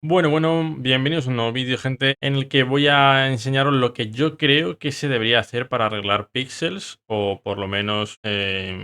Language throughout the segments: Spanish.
Bueno, bienvenidos a un nuevo vídeo, gente, en el que voy a enseñaros lo que yo creo que se debería hacer para arreglar píxeles, o por lo menos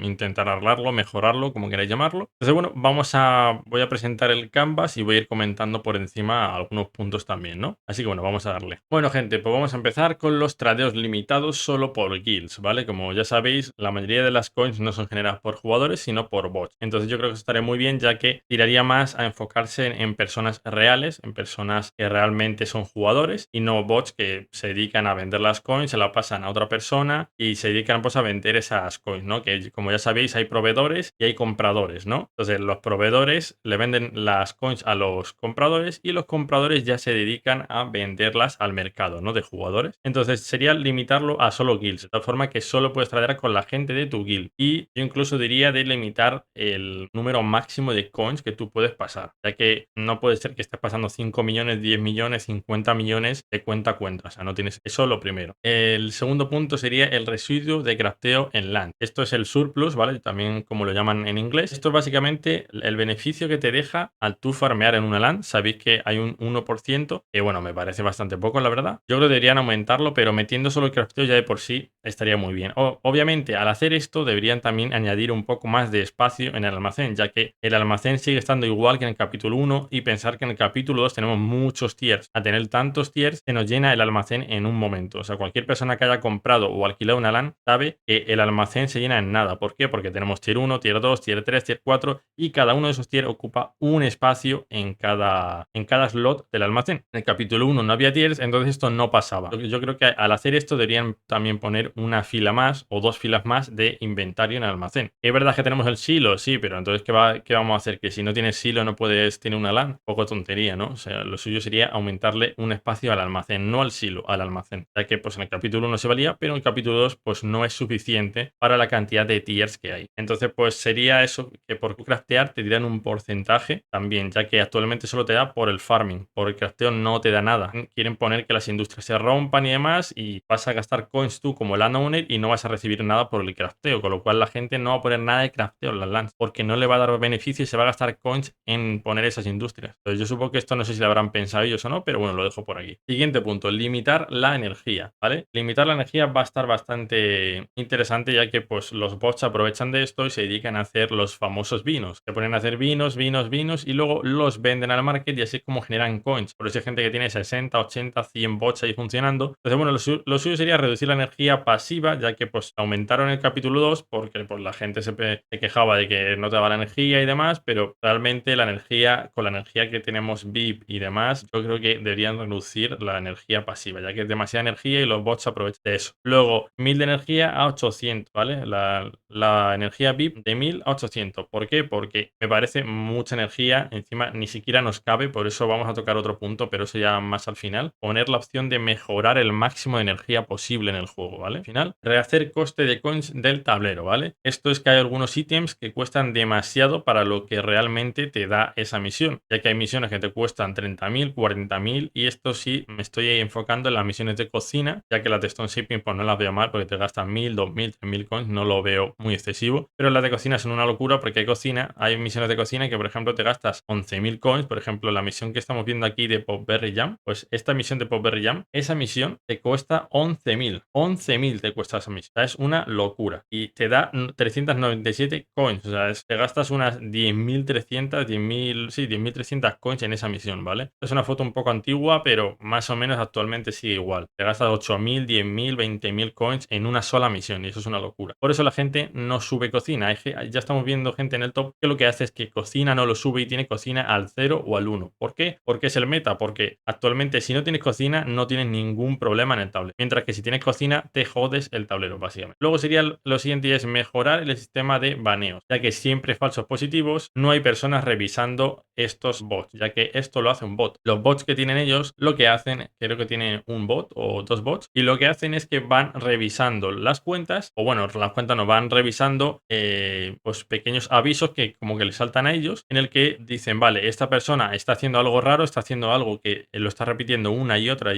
intentar arreglarlo, mejorarlo, como queráis llamarlo. Entonces, bueno, voy a presentar el canvas y voy a ir comentando por encima algunos puntos también, ¿no? Así que bueno, vamos a darle. Bueno, gente, pues vamos a empezar con los tradeos limitados solo por guilds, ¿vale? Como ya sabéis, la mayoría de las coins no son generadas por jugadores, sino por bots. Entonces yo creo que eso estaría muy bien, ya que tiraría más a enfocarse en personas reales, en personas que realmente son jugadores y no bots que se dedican a vender las coins, se la pasan a otra persona y se dedican pues a vender esas coins, ¿no? Que como ya sabéis hay proveedores y hay compradores, ¿no? Entonces los proveedores le venden las coins a los compradores y los compradores ya se dedican a venderlas al mercado, ¿no? De jugadores. Entonces sería limitarlo a solo guilds, de tal forma que solo puedes tradear con la gente de tu guild. Y yo incluso diría de limitar el número máximo de coins que tú puedes pasar, ya que no puede ser que estés pasando 5 millones, 10 millones, 50 millones de cuenta a cuenta. O sea, no tienes eso lo primero. El segundo punto sería el residuo de crafteo en LAN. Esto es el surplus, ¿vale? También como lo llaman en inglés. Esto es básicamente el beneficio que te deja al tú farmear en una LAN. Sabéis que hay un 1%, que bueno, me parece bastante poco, la verdad. Yo creo que deberían aumentarlo, pero metiendo solo el crafteo ya de por sí estaría muy bien. Obviamente, al hacer esto, deberían también añadir un poco más de espacio en el almacén, ya que el almacén sigue estando igual que en el capítulo 1 y pensar que en el capítulo 2 tenemos muchos tiers. A tener tantos tiers se nos llena el almacén en un momento. O sea, cualquier persona que haya comprado o alquilado una LAN sabe que el almacén se llena en nada. ¿Por qué? Porque tenemos tier 1, tier 2, tier 3, tier 4 y cada uno de esos tiers ocupa un espacio en cada slot del almacén. En el capítulo 1 no había tiers, entonces esto no pasaba. Yo creo que al hacer esto deberían también poner una fila más o dos filas más de inventario en el almacén. ¿Es verdad que tenemos el silo? Sí, pero entonces ¿qué vamos a hacer? Que si no tienes silo no puedes tener una LAN. Poco tontería, ¿no? O sea, lo suyo sería aumentarle un espacio al almacén, no al silo, al almacén. Ya que pues en el capítulo 1 se valía, pero en el capítulo 2 pues no es suficiente para la cantidad de tiers que hay. Entonces pues sería eso, que por craftear te dirán un porcentaje también, ya que actualmente solo te da por el farming. Por el crafteo no te da nada. Quieren poner que las industrias se rompan y demás y vas a gastar coins tú como landowner y no vas a recibir nada por el crafteo, con lo cual la gente no va a poner nada de crafteo en las lands porque no le va a dar beneficio y se va a gastar coins en poner esas industrias. Entonces yo supongo que esto no sé si lo habrán pensado ellos o no, pero bueno, lo dejo por aquí. Siguiente punto, limitar la energía, ¿vale? Limitar la energía va a estar bastante interesante, ya que pues los bots aprovechan de esto y se dedican a hacer los famosos vinos. Se ponen a hacer vinos y luego los venden al market y así es como generan coins. Por eso hay gente que tiene 60, 80, 100 bots ahí funcionando. Entonces, bueno, lo suyo sería reducir la energía pasiva, ya que pues aumentaron el capítulo 2 porque pues, la gente se quejaba de que no te daba la energía y demás, pero realmente la energía, con la energía que tenemos VIP y demás, yo creo que deberían reducir la energía pasiva, ya que es demasiada energía y los bots aprovechan de eso. Luego, 1000 de energía a 800, ¿vale? La energía VIP de 1000 a 800. ¿Por qué? Porque me parece mucha energía, encima ni siquiera nos cabe, por eso vamos a tocar otro punto, pero eso ya más al final. Poner la opción de mejorar el máximo de energía posible en el juego, ¿vale? Al final, rehacer coste de coins del tablero, ¿vale? Esto es que hay algunos ítems que cuestan demasiado para lo que realmente te da esa misión, ya que hay misiones que te cuestan 30.000, 40.000 y esto sí me estoy enfocando en las misiones de cocina, ya que las de Stone Shipping pues no las veo mal porque te gastan 1000, 2000, 3000 coins, no lo veo muy excesivo, pero las de cocina son una locura porque hay misiones de cocina que por ejemplo te gastas 11.000 coins. Por ejemplo, la misión que estamos viendo aquí de Popberry Jam, pues esta misión de Popberry Jam, esa misión te cuesta 11.000. 11.000 te cuesta esa misión. O sea, es una locura. Y te da 397 coins. O sea, te gastas unas 10.300, 10.000, sí, 10.300 coins en esa misión, ¿vale? Es una foto un poco antigua, pero más o menos actualmente sigue igual. Te gastas 8.000, 10.000, 20.000 coins en una sola misión y eso es una locura. Por eso la gente no sube cocina. Ya estamos viendo gente en el top que lo que hace es que cocina no lo sube y tiene cocina al 0 o al 1. ¿Por qué? Porque es el meta. Porque actualmente si no tienes cocina no tienes ningún problema en el tablero. Mientras que si tienes cocina te jodes el tablero básicamente. Luego sería lo siguiente y es mejorar el sistema de baneos. Ya que siempre falsos positivos no hay personas revisando estos bots. Ya que esto lo hace un bot. Los bots que tienen ellos lo que hacen, creo que tienen un bot o dos bots. Y lo que hacen es que van revisando las cuentas. O bueno, las cuentas no van revisando pues pequeños avisos que como que les saltan a ellos, en el que dicen, vale, esta persona está haciendo algo raro, está haciendo algo que lo está repitiendo una y otra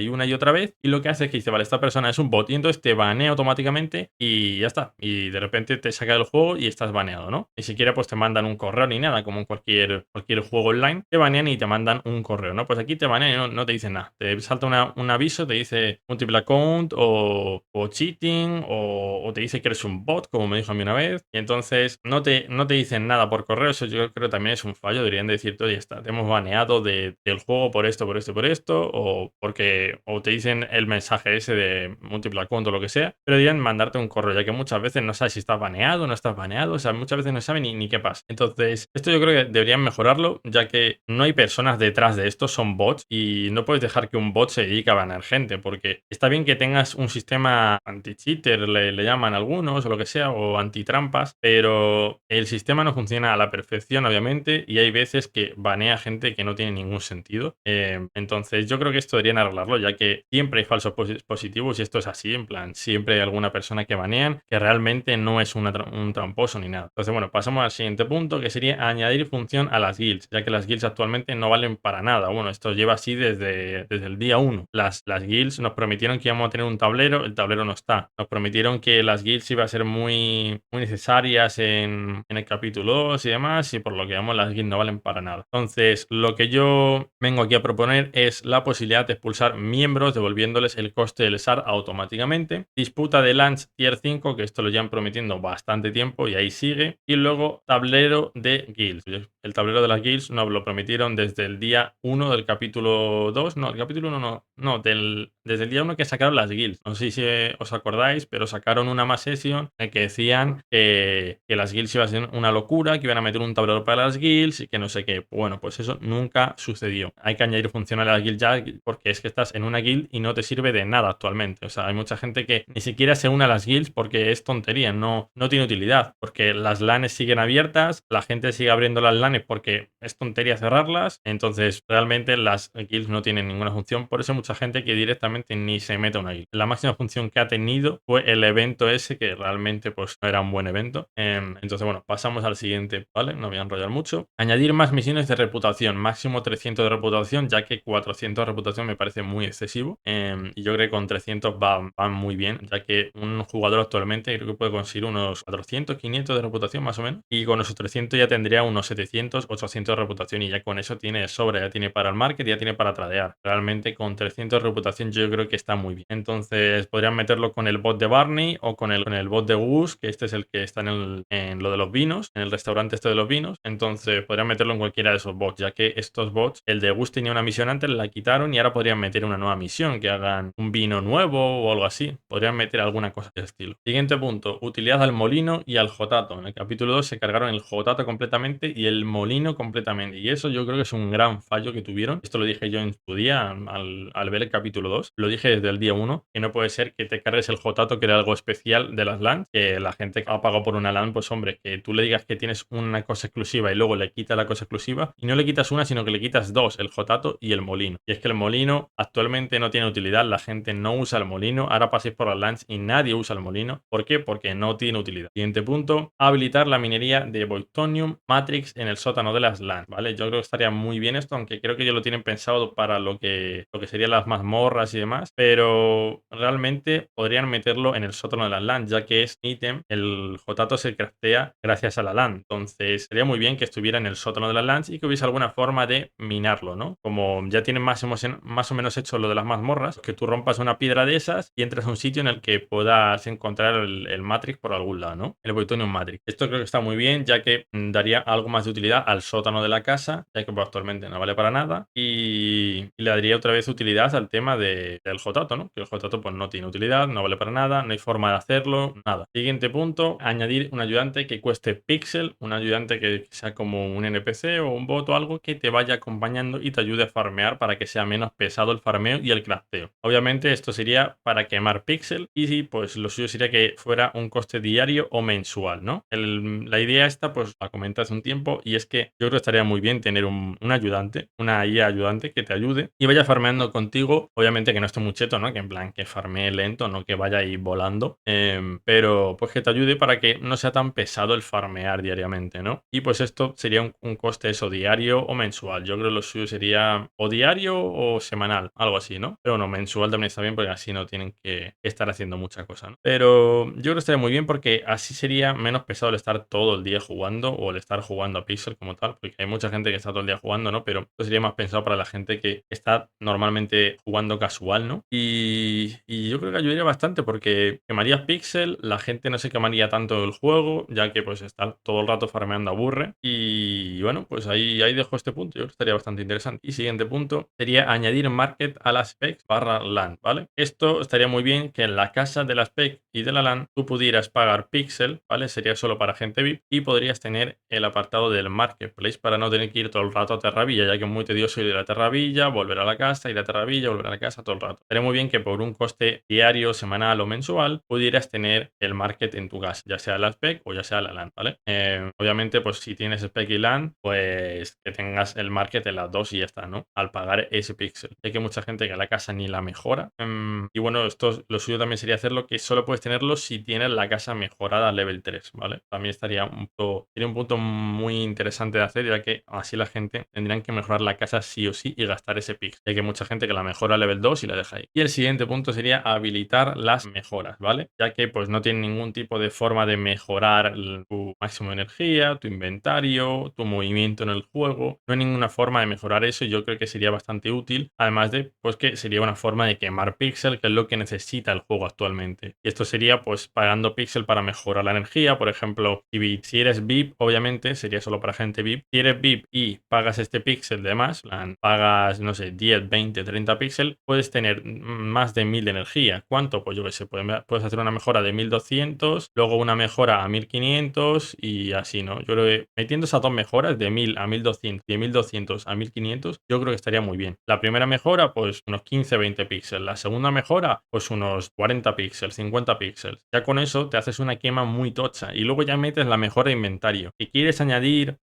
vez, y lo que hace es que dice, vale, esta persona es un bot, y entonces te banea automáticamente y ya está, y de repente te saca del juego y estás baneado, ¿no? Ni siquiera pues te mandan un correo ni nada, como en cualquier juego online, te banean y te mandan mandan un correo, ¿no? Pues aquí te banean y no te dicen nada. Te salta un aviso, te dice multiple account o cheating o te dice que eres un bot, como me dijo a mí una vez. Y entonces no te dicen nada por correo. Eso yo creo que también es un fallo. Deberían decirte, oye, te hemos baneado del juego por esto, por esto, por esto. O te dicen el mensaje ese de multiple account o lo que sea. Pero deberían mandarte un correo, ya que muchas veces no sabes si estás baneado o no estás baneado. O sea, muchas veces no saben ni qué pasa. Entonces, esto yo creo que deberían mejorarlo, ya que no hay personas detrás de esto, son bots. Y no puedes dejar que un bot se dedique a banear gente, porque está bien que tengas un sistema anti-cheater, le llaman algunos o lo que sea, o anti-trampas, pero el sistema no funciona a la perfección, obviamente, y hay veces que banea gente que no tiene ningún sentido. Entonces, yo creo que esto deberían arreglarlo, ya que siempre hay falsos positivos y esto es así, en plan, siempre hay alguna persona que banean que realmente no es un tramposo ni nada. Entonces, bueno, pasamos al siguiente punto, que sería añadir función a las guilds, ya que las guilds actualmente no valen para nada. Bueno, esto lleva así desde el día 1. Las guilds nos prometieron que íbamos a tener un tablero, el tablero no está. Nos prometieron que las guilds iban a ser muy, muy necesarias en el capítulo 2 y demás, y por lo que vemos las guilds no valen para nada. Entonces, lo que yo vengo aquí a proponer es la posibilidad de expulsar miembros devolviéndoles el coste del SAR automáticamente. Disputa de LANs Tier 5, que esto lo llevan prometiendo bastante tiempo y ahí sigue. Y luego tablero de guilds. El tablero de las guilds nos lo prometieron desde el día 1 del capítulo 2. No, el capítulo 1 no, desde el día 1 que sacaron las guilds. No sé si os acordáis, pero sacaron una más session en que decían que las guilds iban a ser una locura, que iban a meter un tablero para las guilds y que no sé qué. Bueno, pues eso nunca sucedió. Hay que añadir funciones a las guilds ya, porque es que estás en una guild y no te sirve de nada actualmente. O sea, hay mucha gente que ni siquiera se une a las guilds porque es tontería, no tiene utilidad, porque las LANs siguen abiertas, la gente sigue abriendo las LANs porque es tontería cerrarlas. Entonces, realmente las guilds no tienen ninguna función. Por eso hay mucha gente que directamente ni se mete a una guild. La máxima función que ha tenido fue el evento ese, que realmente pues no era un buen evento. Entonces, bueno, pasamos al siguiente, ¿vale? No voy a enrollar mucho. Añadir más misiones de reputación, máximo 300 de reputación, ya que 400 de reputación me parece muy excesivo. Y yo creo que con 300 va muy bien, ya que un jugador actualmente creo que puede conseguir unos 400, 500 de reputación más o menos. Y con esos 300 ya tendría unos 700, 800 de reputación y ya con eso tiene sobra, ya tiene para el market, ya tiene para tradear. Realmente con 300 de reputación yo creo que está muy bien. Entonces podrían meterlo con el bot de Barney o con el bot de Gus, que este es el que está en lo de los vinos, en el restaurante este de los vinos. Entonces podrían meterlo en cualquiera de esos bots, ya que estos bots, el de Gus tenía una misión antes, la quitaron y ahora podrían meter una nueva misión, que hagan un vino nuevo o algo así. Podrían meter alguna cosa de estilo. Siguiente punto, utilidad al molino y al jotato. En el capítulo 2 se cargaron el jotato completamente y el molino completamente. Y eso yo creo que es un gran fallo que tuvieron. Esto lo dije yo en su día al ver el capítulo 2. Lo dije desde el día 1, que no puede ser que te cargues el jotato, que era algo especial de las LAN, que la gente ha pagado por una LAN, pues hombre, que tú le digas que tienes una cosa exclusiva y luego le quitas la cosa exclusiva, y no le quitas una, sino que le quitas dos, el jotato y el molino. Y es que el molino actualmente no tiene utilidad, la gente no usa el molino. Ahora paséis por las LANs y nadie usa el molino. ¿Por qué? Porque no tiene utilidad. Siguiente punto, habilitar la minería de Voidtonium Matrix en el sótano de las LAN, ¿vale? Yo creo que estaría muy bien esto, aunque creo que ellos lo tienen pensado para lo que serían las mazmorras y demás, pero realmente podrían meterlo en el sótano de las LAN, ya que es ítem, el jotato se craftea gracias a la LAN. Entonces sería muy bien que estuviera en el sótano de las LANs y que hubiese alguna forma de minarlo, ¿no? Como ya tienen más o menos hecho lo de las mazmorras, que tú rompas una piedra de esas y entres a un sitio en el que puedas encontrar el Matrix por algún lado, ¿no? El Voidtonium Matrix. Esto creo que está muy bien, ya que daría algo más de utilidad al sótano de la casa, ya que pues, actualmente no vale para nada, y le daría otra vez utilidad al tema del jotato, ¿no? Que el jotato pues no tiene utilidad, no vale para nada, no hay forma de hacerlo, nada. Siguiente punto, añadir un ayudante que cueste pixel, un ayudante que sea como un NPC o un bot o algo que te vaya acompañando y te ayude a farmear para que sea menos pesado el farmeo y el crafteo. Obviamente esto sería para quemar pixel y pues lo suyo sería que fuera un coste diario o mensual, ¿no? La idea esta pues la comenté hace un tiempo y es que yo creo que estaría muy bien tener un ayudante, una IA ayudante que te ayude y vaya farmeando contigo. Obviamente que no esté muy cheto, ¿no? Que en plan que farmee lento, no que vaya ahí volando. Pero pues que te ayude para que no sea tan pesado el farmear diariamente, ¿no? Y pues esto sería un coste eso diario o mensual. Yo creo que lo suyo sería o diario o semanal, algo así, ¿no? Pero no, mensual también está bien porque así no tienen que estar haciendo mucha cosa, ¿no? Pero yo creo que estaría muy bien porque así sería menos pesado el estar todo el día jugando o el estar jugando a Pixel como tal, porque hay mucha gente que está todo el día jugando, ¿no? Pero esto sería más pensado para la gente que está normalmente jugando casual, ¿no? Y yo creo que ayudaría bastante porque quemarías Pixel, la gente no se quemaría tanto el juego, ya que pues estar todo el rato farmeando aburre. Y bueno, pues ahí dejo este punto. Yo creo que estaría bastante interesante. Y siguiente punto sería añadir market a la spec barra LAN, ¿vale? Esto estaría muy bien que en la casa de la spec y de la LAN tú pudieras pagar Pixel, ¿vale? Sería solo para gente VIP y podrías tener el apartado del marketplace para no tener que ir todo el rato a Terravilla, ya que es muy tedioso ir a Terravilla, volver a la casa, ir a Terravilla, volver a la casa todo el rato. Estaría muy bien que por un coste diario, semanal o mensual pudieras tener el market en tu casa, ya sea la spec o ya sea la LAN, ¿vale? Obviamente, pues si tienes spec y LAN, pues que tengas el market en las dos y ya está, ¿no? Al pagar ese pixel. Hay que mucha gente que la casa ni la mejora. Y bueno, esto lo suyo también sería hacerlo que solo puedes tenerlo si tienes la casa mejorada a level 3, ¿vale? También sería un punto muy interesante de hacer, ya que así la gente tendrían que mejorar la casa sí o sí y gastar ese pixel. Hay que mucha gente que la mejora a level 2 y la deja ahí. Y el siguiente punto sería habilitar las mejoras, ¿vale? Ya que pues no tiene ningún tipo de forma de mejorar tu máximo de energía, tu inventario, tu movimiento en el juego. No hay ninguna forma de mejorar eso y yo creo que sería bastante útil. Además de pues que sería una forma de quemar píxel, que es lo que necesita el juego actualmente. Y esto sería pues pagando píxel para mejorar la energía. Por ejemplo, si eres VIP, obviamente sería solo para gente VIP. Si eres VIP y pagas este píxel de más, pagas, no sé, 10, 20, 30 píxel, puedes tener más de 1000 de energía. ¿Cuánto? Pues yo qué sé, puedes hacer una mejora de 1200, luego una mejora a 1500 y así, ¿no? Yo creo que metiendo esas dos mejoras de 1000 a 1200 y de 1200 a 1500, yo creo que estaría muy bien. La primera mejora, pues unos 15, 20 píxeles. La segunda mejora, pues unos 40 píxeles, 50 píxeles. Ya con eso te haces una quema muy tocha y luego ya metes la mejora de inventario. Si quieres añadir,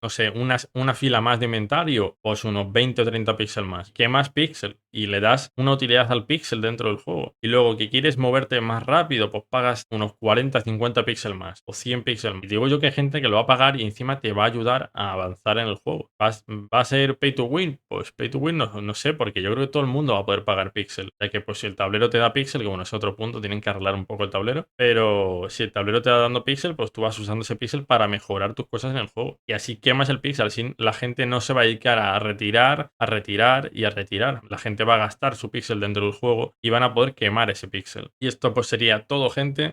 no sé, una fila más de inventario, pues unos 20 o 30 píxeles más. Quemas píxel y le das una utilidad al píxel dentro del juego. Y luego que quieres moverte más rápido, pues pagas unos 40, 50 píxeles más o 100 píxeles más. Y digo yo que hay gente que lo va a pagar y encima te va a ayudar a avanzar en el juego. ¿Va a ser pay to win? Pues pay to win no sé, porque yo creo que todo el mundo va a poder pagar píxel. Ya que pues si el tablero te da píxel, que bueno, es otro punto, tienen que arreglar un poco el tablero. Pero si el tablero te va dando píxel, pues tú vas usando ese píxel para mejorar tus cosas en el juego. Y así quemas el píxel, así la gente no se va a dedicar a retirar, a retirar y a retirar. La gente va a gastar su píxel dentro del juego y van a poder quemar ese píxel. Y esto pues sería todo, gente.